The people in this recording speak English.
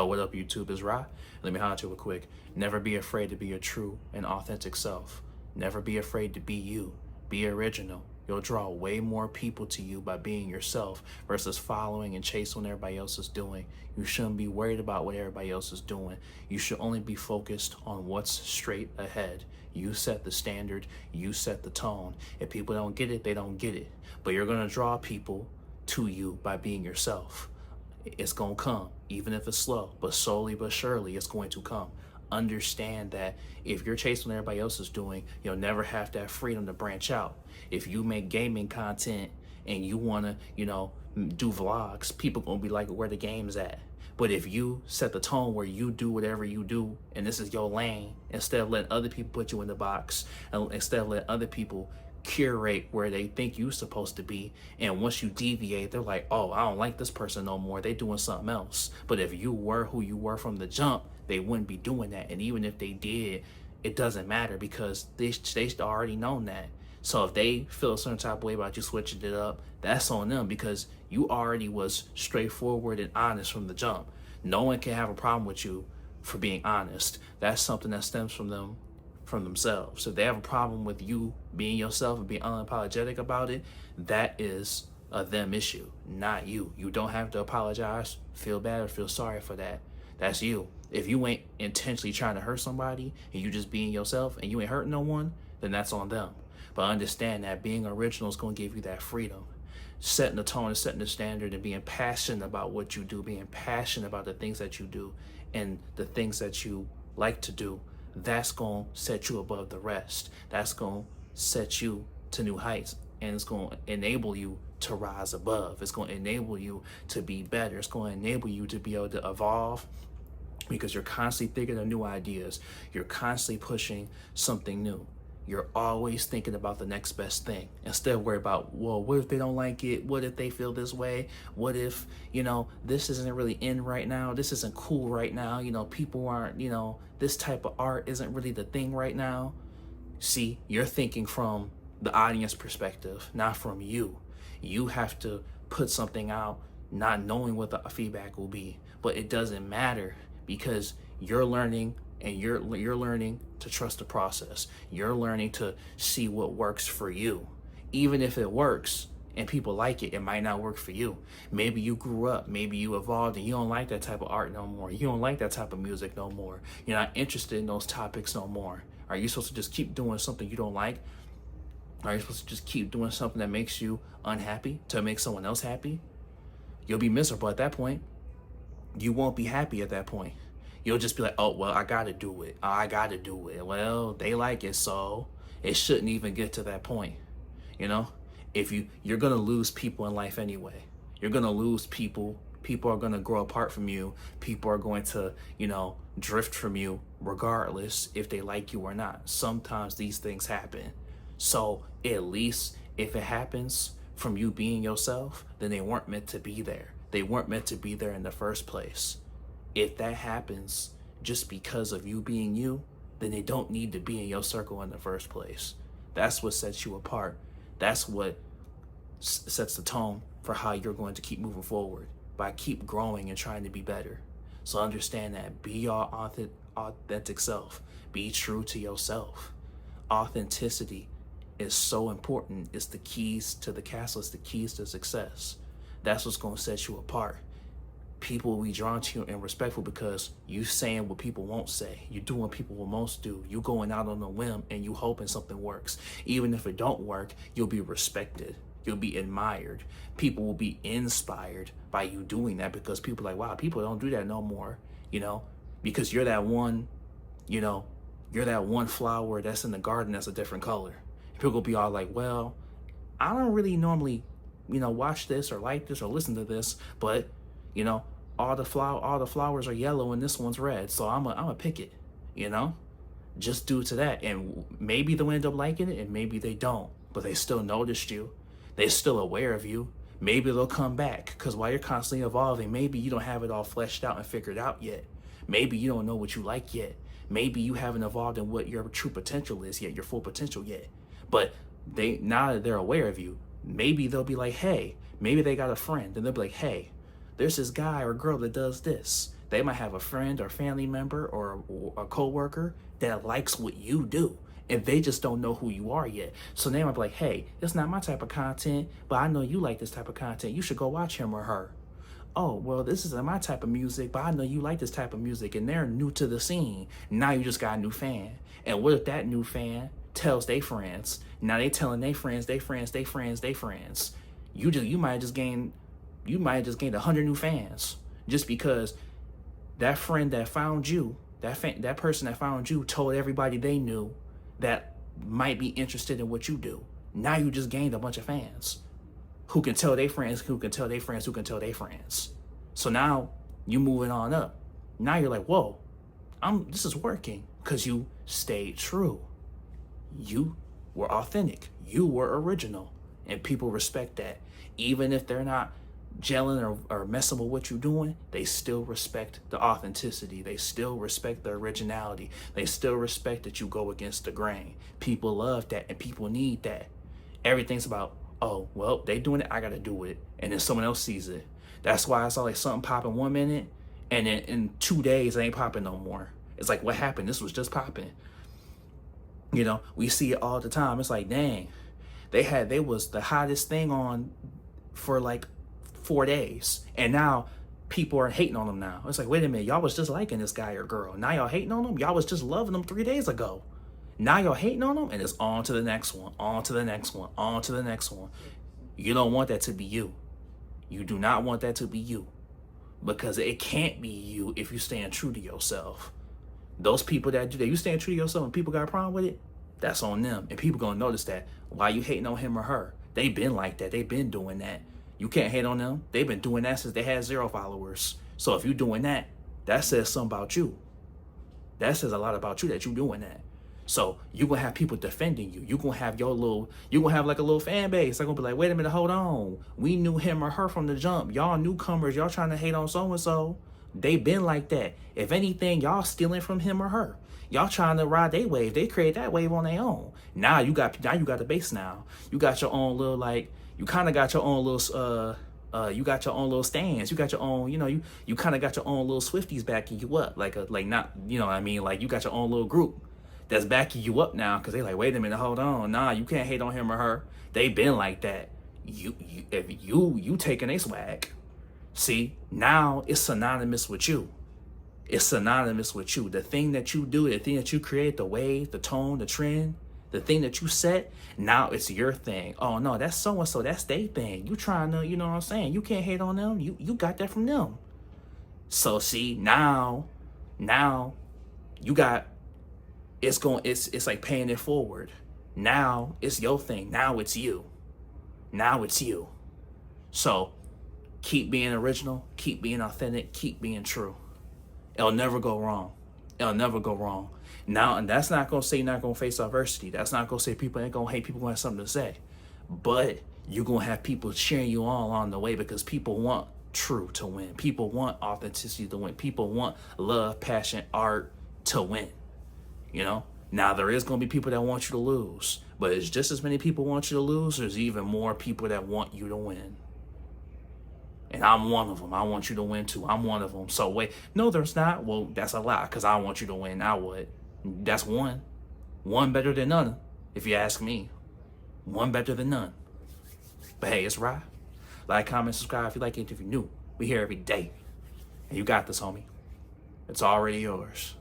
Oh, what up, YouTube? Is Ra. Let me holler at you real quick. Never be afraid to be your true and authentic self. Never be afraid to be you. Be original. You'll draw way more people to you by being yourself versus following and chasing what everybody else is doing. You shouldn't be worried about what everybody else is doing. You should only be focused on what's straight ahead. You set the standard. You set the tone. If people don't get it, they don't get it. But you're going to draw people to you by being yourself. It's going to come, even if it's slow, but slowly but surely it's going to come. Understand that if you're chasing what everybody else is doing, you'll never have that freedom to branch out. If you make gaming content and you want to, do vlogs, people going to be like, where the game's at. But if you set the tone where you do whatever you do, and this is your lane, instead of letting other people put you in the box, and instead of letting other people curate where they think you're supposed to be, and once you deviate, they're like, oh, I don't like this person no more, they doing something else. But if you were who you were from the jump, they wouldn't be doing that. And even if they did, it doesn't matter, because they already known that. So if they feel a certain type of way about you switching it up, that's on them, because you already was straightforward and honest from the jump. No one can have a problem with you for being honest. That's something that stems from themselves. So if they have a problem with you being yourself and being unapologetic about it, that is a them issue, not you. You don't have to apologize, feel bad, or feel sorry for that. That's you. If you ain't intentionally trying to hurt somebody and you just being yourself and you ain't hurting no one, then that's on them. But understand that being original is going to give you that freedom. Setting the tone and setting the standard and being passionate about what you do, being passionate about the things that you do and the things that you like to do, that's going to set you above the rest. That's going to set you to new heights, and it's going to enable you to rise above. It's going to enable you to be better. It's going to enable you to be able to evolve, because you're constantly thinking of new ideas. You're constantly pushing something new. You're always thinking about the next best thing, instead of worry about, well, what if they don't like it? What if they feel this way? What if, this isn't really in right now? This isn't cool right now. People aren't, this type of art isn't really the thing right now. See, you're thinking from the audience perspective, not from you. You have to put something out not knowing what the feedback will be, but it doesn't matter, because you're learning, and you're learning to trust the process. You're learning to see what works for you. Even if it works and people like it, it might not work for you. Maybe you grew up, maybe you evolved, and you don't like that type of art no more. You don't like that type of music no more. You're not interested in those topics no more. Are you supposed to just keep doing something you don't like? Are you supposed to just keep doing something that makes you unhappy to make someone else happy? You'll be miserable at that point. You won't be happy at that point. You'll just be like, oh, well, I got to do it. I got to do it. Well, they like it, so it shouldn't even get to that point. If you're going to lose people in life anyway. You're going to lose people. People are going to grow apart from you. People are going to, drift from you regardless if they like you or not. Sometimes these things happen. So at least if it happens from you being yourself, then they weren't meant to be there. They weren't meant to be there in the first place. If that happens just because of you being you, then they don't need to be in your circle in the first place. That's what sets you apart. That's what sets the tone for how you're going to keep moving forward, by keep growing and trying to be better. So understand that. Be your authentic self. Be true to yourself. Authenticity is so important. It's the keys to the castle. It's the keys to success. That's what's going to set you apart. People will be drawn to you and respectful because you saying what people won't say. You doing what people will most do. You going out on a whim and you hoping something works. Even if it don't work, you'll be respected. You'll be admired. People will be inspired by you doing that, because people are like, wow, people don't do that no more, because you're that one, you're that one flower that's in the garden that's a different color. People will be all like, well, I don't really normally, watch this or like this or listen to this, but all the flowers are yellow and this one's red, so I'm a pick it, just due to that. And maybe they'll end up liking it, and maybe they don't, but they still noticed you. They're still aware of you. Maybe they'll come back, because while you're constantly evolving, maybe you don't have it all fleshed out and figured out yet. Maybe you don't know what you like yet. Maybe you haven't evolved in what your true potential is yet, your full potential yet. But now that they're aware of you, maybe they'll be like, hey, maybe they got a friend, and they'll be like, hey, there's this guy or girl that does this. They might have a friend or family member or a coworker that likes what you do, and they just don't know who you are yet. So they might be like, hey, it's not my type of content, but I know you like this type of content. You should go watch him or her. Oh, well, this isn't my type of music, but I know you like this type of music, and they're new to the scene. Now you just got a new fan. And what if that new fan tells their friends? Now they telling their friends, they friends, they friends, they friends. You might have just gained 100 new fans just because that friend that found you, that person that found you told everybody they knew that might be interested in what you do. Now you just gained a bunch of fans who can tell their friends, who can tell their friends, who can tell their friends. So now you moving on up. Now you're like, whoa, this is working because you stayed true. You were authentic. You were original. And people respect that. Even if they're not gelling or messing with what you're doing, they still respect the authenticity. They still respect the originality. They still respect that you go against the grain. People love that and people need that. Everything's about, oh, well, they doing it, I gotta do it. And then someone else sees it. That's why I saw like something popping 1 minute and then in 2 days it ain't popping no more. It's like, what happened? This was just popping. You know, we see it all the time. It's like, dang, they was the hottest thing on for like 4 days. And now people are hating on them now. It's like, wait a minute, y'all was just liking this guy or girl. Now y'all hating on them? Y'all was just loving them 3 days ago. Now y'all hating on them, and it's on to the next one, on to the next one, on to the next one. You don't want that to be you. You do not want that to be you, because it can't be you if you stand true to yourself. Those people that do that, you stand true to yourself and people got a problem with it, that's on them. And people gonna notice that. Why you hating on him or her? They been like that. They been doing that. You can't hate on them. They've been doing that since they had 0 followers. So if you're doing that, that says something about you. That says a lot about you that you're doing that. So you're going to have people defending you. You're going to have you're going to have like a little fan base. They're going to be like, wait a minute, hold on. We knew him or her from the jump. Y'all newcomers, y'all trying to hate on so-and-so. They been like that. If anything, y'all stealing from him or her. Y'all trying to ride their wave. They create that wave on their own. Now you got the base now. You got your own little, like, you kind of got your own little, you got your own little stands. You got your own, you kind of got your own little Swifties backing you up. Like not, you know what I mean? Like you got your own little group that's backing you up now because they like, wait a minute, hold on. Nah, you can't hate on him or her. They been like that. If you taking a swag. See, now it's synonymous with you. It's synonymous with you. The thing that you do, the thing that you create, the wave, the tone, the trend, the thing that you set, now it's your thing. Oh no, that's so-and-so, that's their thing. You trying to, you know what I'm saying? You can't hate on them. You got that from them. So see, now you got, it's like paying it forward. Now it's your thing. Now it's you. Now it's you. So keep being original, keep being authentic, keep being true. It'll never go wrong. It'll never go wrong. Now, and that's not going to say you're not going to face adversity. That's not going to say people ain't going to hate. People going to have something to say. But you're going to have people cheering you on along the way because people want true to win. People want authenticity to win. People want love, passion, art to win. You know? Now, there is going to be people that want you to lose. But it's just as many people want you to lose. There's even more people that want you to win. And I'm one of them. I want you to win too. I'm one of them. So wait, no, there's not. Well, that's a lie because I want you to win. I would. That's one. One better than none, if you ask me. One better than none. But hey, it's right. Like, comment, subscribe if you like it. If you're new, we here every day. And you got this, homie. It's already yours.